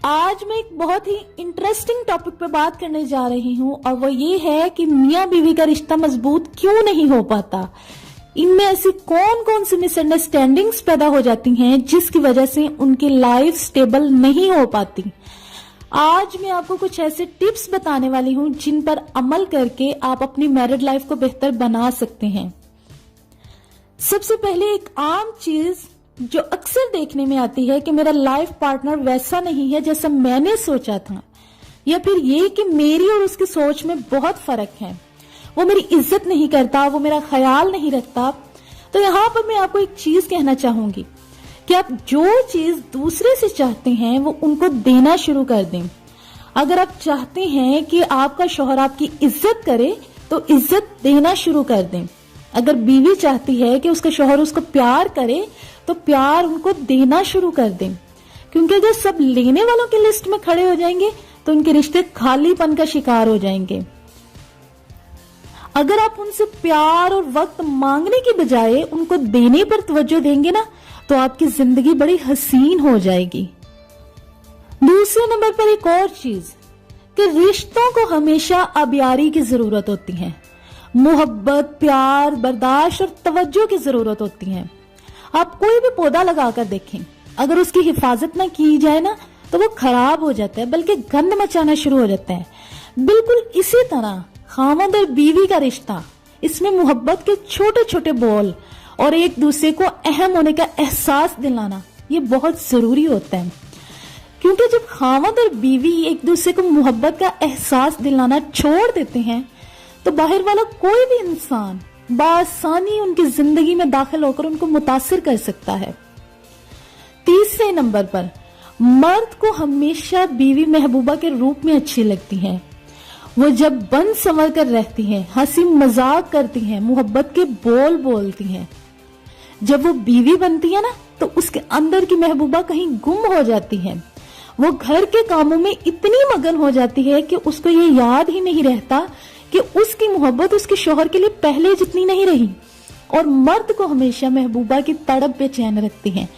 आज मैं एक बहुत ही इंटरेस्टिंग टॉपिक पे बात करने जा रही हूँ और वो ये है कि मियाँ बीवी का रिश्ता मजबूत क्यों नहीं हो पाता। इनमें ऐसी कौन कौन सी मिसअंडरस्टैंडिंग्स पैदा हो जाती हैं जिसकी वजह से उनकी लाइफ स्टेबल नहीं हो पाती। आज मैं आपको कुछ ऐसे टिप्स बताने वाली हूँ जिन पर अमल करके आप अपनी मैरिड लाइफ को बेहतर बना सकते हैं। सबसे पहले एक आम चीज जो अक्सर देखने में आती है कि मेरा लाइफ पार्टनर वैसा नहीं है जैसा मैंने सोचा था, या फिर ये कि मेरी और उसकी सोच में बहुत फर्क है, वो मेरी इज्जत नहीं करता, वो मेरा ख्याल नहीं रखता। तो यहाँ पर मैं आपको एक चीज कहना चाहूंगी कि आप जो चीज दूसरे से चाहते हैं वो उनको देना शुरू कर दें। अगर आप चाहते हैं कि आपका शौहर आपकी इज्जत करे तो इज्जत देना शुरू कर दें। अगर बीवी चाहती है कि उसका शौहर उसको प्यार करे तो प्यार उनको देना शुरू कर दें, क्योंकि अगर सब लेने वालों की लिस्ट में खड़े हो जाएंगे तो उनके रिश्ते खालीपन का शिकार हो जाएंगे। अगर आप उनसे प्यार और वक्त मांगने की बजाय उनको देने पर तवज्जो देंगे ना, तो आपकी जिंदगी बड़ी हसीन हो जाएगी। दूसरे नंबर पर एक और चीज कि रिश्तों को हमेशा आबियारी की जरूरत होती है, मोहब्बत, प्यार, बर्दाश्त और तवज्जो की जरूरत होती है। आप कोई भी पौधा लगाकर देखें, अगर उसकी हिफाजत ना की जाए ना तो वो खराब हो जाता है, बल्कि गंद मचाना शुरू हो जाता है। बिल्कुल इसी तरह खामद और बीवी का रिश्ता, इसमें मोहब्बत के छोटे छोटे बोल और एक दूसरे को अहम होने का एहसास दिलाना ये बहुत जरूरी होता है, क्योंकि जब खामद और बीवी एक दूसरे को मोहब्बत का एहसास दिलाना छोड़ देते हैं तो बाहर वाला कोई भी इंसान बासानी उनकी जिंदगी में दाखिल होकर उनको मुतासिर कर सकता है। तीसरे नंबर पर मर्द को हमेशा बीवी महबूबा के रूप में अच्छी लगती है। वो जब बन संवर कर रहती हैं, हंसी मजाक करती हैं, मोहब्बत के बोल बोलती हैं। जब वो बीवी बनती है ना तो उसके अंदर की महबूबा कहीं गुम हो जाती है। वो घर के कामों में इतनी मगन हो जाती है कि उसको ये याद ही नहीं रहता कि उसकी मोहब्बत उसके शौहर के लिए पहले जितनी नहीं रही। और मर्द को हमेशा महबूबा की तड़प पे चैन रखती है।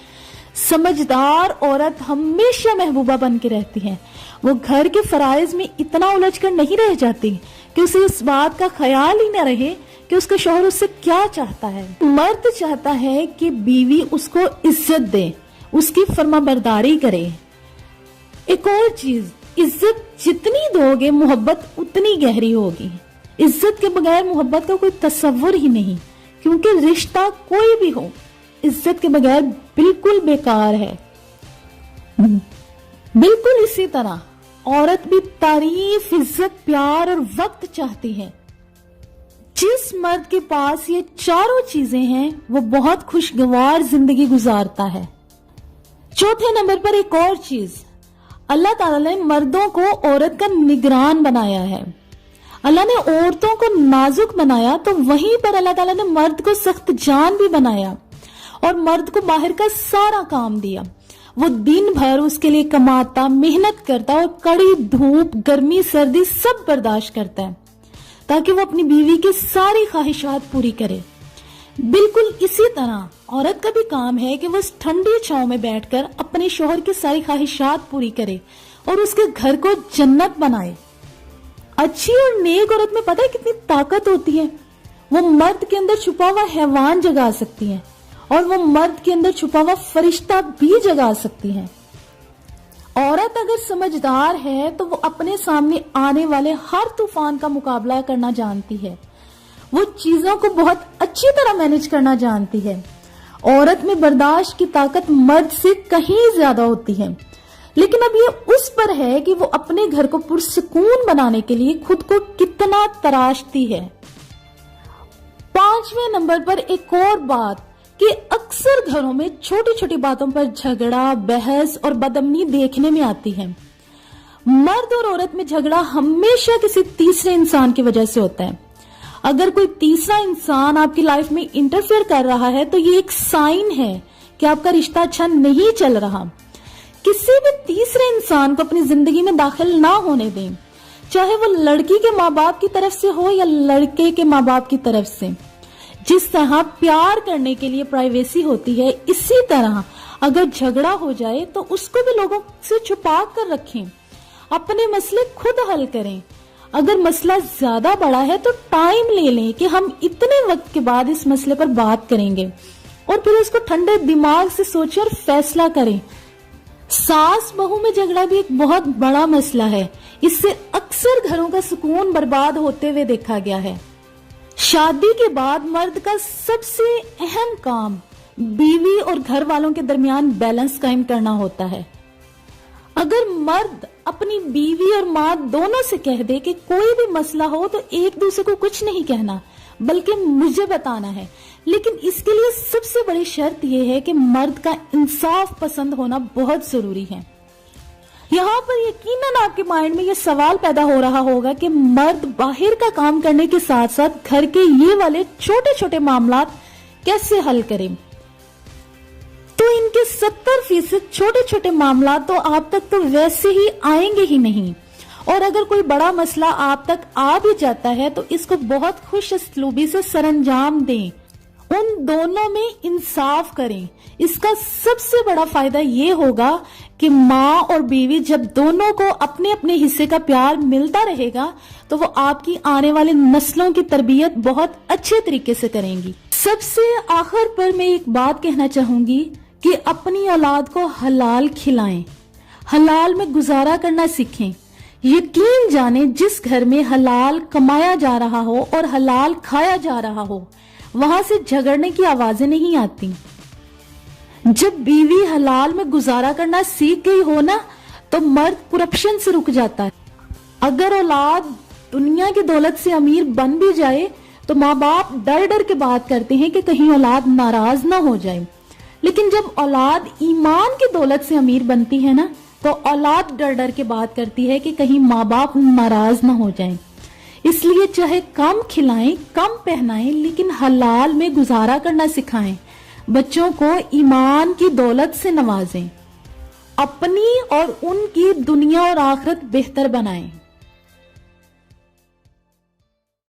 समझदार औरत हमेशा महबूबा बन के रहती है। वो घर के फराइज में इतना उलझ कर नहीं रह जाती कि उसे इस बात का ख्याल ही न रहे कि उसका शौहर उससे क्या चाहता है। मर्द चाहता है कि बीवी उसको इज्जत दे, उसकी फर्माबरदारी करे। एक और चीज, इज्जत जितनी दोगे मोहब्बत उतनी गहरी होगी। इज्जत के बगैर मोहब्बत का कोई तस्वुर ही नहीं, क्योंकि रिश्ता कोई भी हो इज्जत के बगैर बिल्कुल बेकार है। बिल्कुल इसी तरह औरत भी तारीफ, इज्जत, प्यार और वक्त चाहती है। जिस मर्द के पास ये चारों चीजें हैं वो बहुत खुशगवार जिंदगी गुजारता है। चौथे नंबर पर एक और चीज, अल्लाह ताला ने मर्दों को औरत का निगरान बनाया है। अल्लाह ने औरतों को नाजुक बनाया तो वहीं पर अल्लाह ताला ने मर्द को सख्त जान भी बनाया और मर्द को बाहर का सारा काम दिया। वो दिन भर उसके लिए कमाता, मेहनत करता और कड़ी धूप, गर्मी, सर्दी सब बर्दाश्त करता है ताकि वो अपनी बीवी की सारी ख्वाहिशात पूरी करे। बिल्कुल इसी तरह औरत का भी काम है कि वो इस ठंडी छांव में बैठकर अपने शौहर की सारी ख्वाहिशात पूरी करे और उसके घर को जन्नत बनाए। अच्छी और नेक औरत में पता है कितनी ताकत होती है। वो मर्द के अंदर छुपा हुआ हैवान जगा सकती है और वो मर्द के अंदर छुपा हुआ फरिश्ता भी जगा सकती है। औरत अगर समझदार है तो वो अपने सामने आने वाले हर तूफान का मुकाबला करना जानती है। वो चीजों को बहुत अच्छी तरह मैनेज करना जानती है। औरत में बर्दाश्त की ताकत मर्द से कहीं ज्यादा होती है, लेकिन अब ये उस पर है कि वो अपने घर को पुरसुकून बनाने के लिए खुद को कितना तराशती है। पांचवें नंबर पर एक और बात कि अक्सर घरों में छोटी छोटी बातों पर झगड़ा, बहस और बदअमनी देखने में आती है। मर्द और औरत में झगड़ा हमेशा किसी तीसरे इंसान की वजह से होता है। अगर कोई तीसरा इंसान आपकी लाइफ में इंटरफेयर कर रहा है तो ये एक साइन है कि आपका रिश्ता अच्छा नहीं चल रहा। किसी भी तीसरे इंसान को अपनी जिंदगी में दाखिल ना होने दें, चाहे वो लड़की के माँ बाप की तरफ से हो या लड़के के माँ बाप की तरफ से। जिस तरह प्यार करने के लिए प्राइवेसी होती है, इसी तरह अगर झगड़ा हो जाए तो उसको भी लोगों से छुपा कर रखें, अपने मसले खुद हल करें। अगर मसला ज्यादा बड़ा है तो टाइम ले लें कि हम इतने वक्त के बाद इस मसले पर बात करेंगे, और फिर उसको ठंडे दिमाग से सोचें और फैसला करें। सास बहू में झगड़ा भी एक बहुत बड़ा मसला है, इससे अक्सर घरों का सुकून बर्बाद होते हुए देखा गया है। शादी के बाद मर्द का सबसे अहम काम बीवी और घर वालों के दरमियान बैलेंस कायम करना होता है। अगर मर्द अपनी बीवी और माँ दोनों से कह दे कि कोई भी मसला हो तो एक दूसरे को कुछ नहीं कहना बल्कि मुझे बताना है, लेकिन इसके लिए सबसे बड़ी शर्त यह है कि मर्द का इंसाफ पसंद होना बहुत जरूरी है। यहाँ पर यकीनन आपके माइंड में ये सवाल पैदा हो रहा होगा कि मर्द बाहर का काम करने के साथ साथ घर के ये वाले छोटे छोटे मामला कैसे हल करें। तो इनके 70% छोटे छोटे मामला तो आप तक तो वैसे ही आएंगे ही नहीं, और अगर कोई बड़ा मसला आप तक आ भी जाता है तो इसको बहुत खुश असलूबी से सरंजाम दें, उन दोनों में इंसाफ करें। इसका सबसे बड़ा फायदा ये होगा कि माँ और बीवी जब दोनों को अपने अपने हिस्से का प्यार मिलता रहेगा तो वो आपकी आने वाले नस्लों की तरबियत बहुत अच्छे तरीके से करेंगी। सबसे आखिर पर मैं एक बात कहना चाहूंगी कि अपनी औलाद को हलाल खिलाएं, हलाल में गुजारा करना सीखें। यकीन जाने जिस घर में हलाल कमाया जा रहा हो और हलाल खाया जा रहा हो वहां से झगड़ने की आवाजें नहीं आती। जब बीवी हलाल में गुजारा करना सीख गई हो ना तो मर्द करप्शन से रुक जाता है। अगर औलाद दुनिया की दौलत से अमीर बन भी जाए तो माँ बाप डर डर के बात करते हैं कि कहीं औलाद नाराज ना हो जाए, लेकिन जब औलाद ईमान की दौलत से अमीर बनती है ना तो औलाद डर डर के बात करती है कि कहीं माँ बाप नाराज ना हो जाएं। इसलिए चाहे कम खिलाएं, कम पहनाएं, लेकिन हलाल में गुजारा करना सिखाएं। बच्चों को ईमान की दौलत से नवाजें, अपनी और उनकी दुनिया और आखिरत बेहतर बनाएं।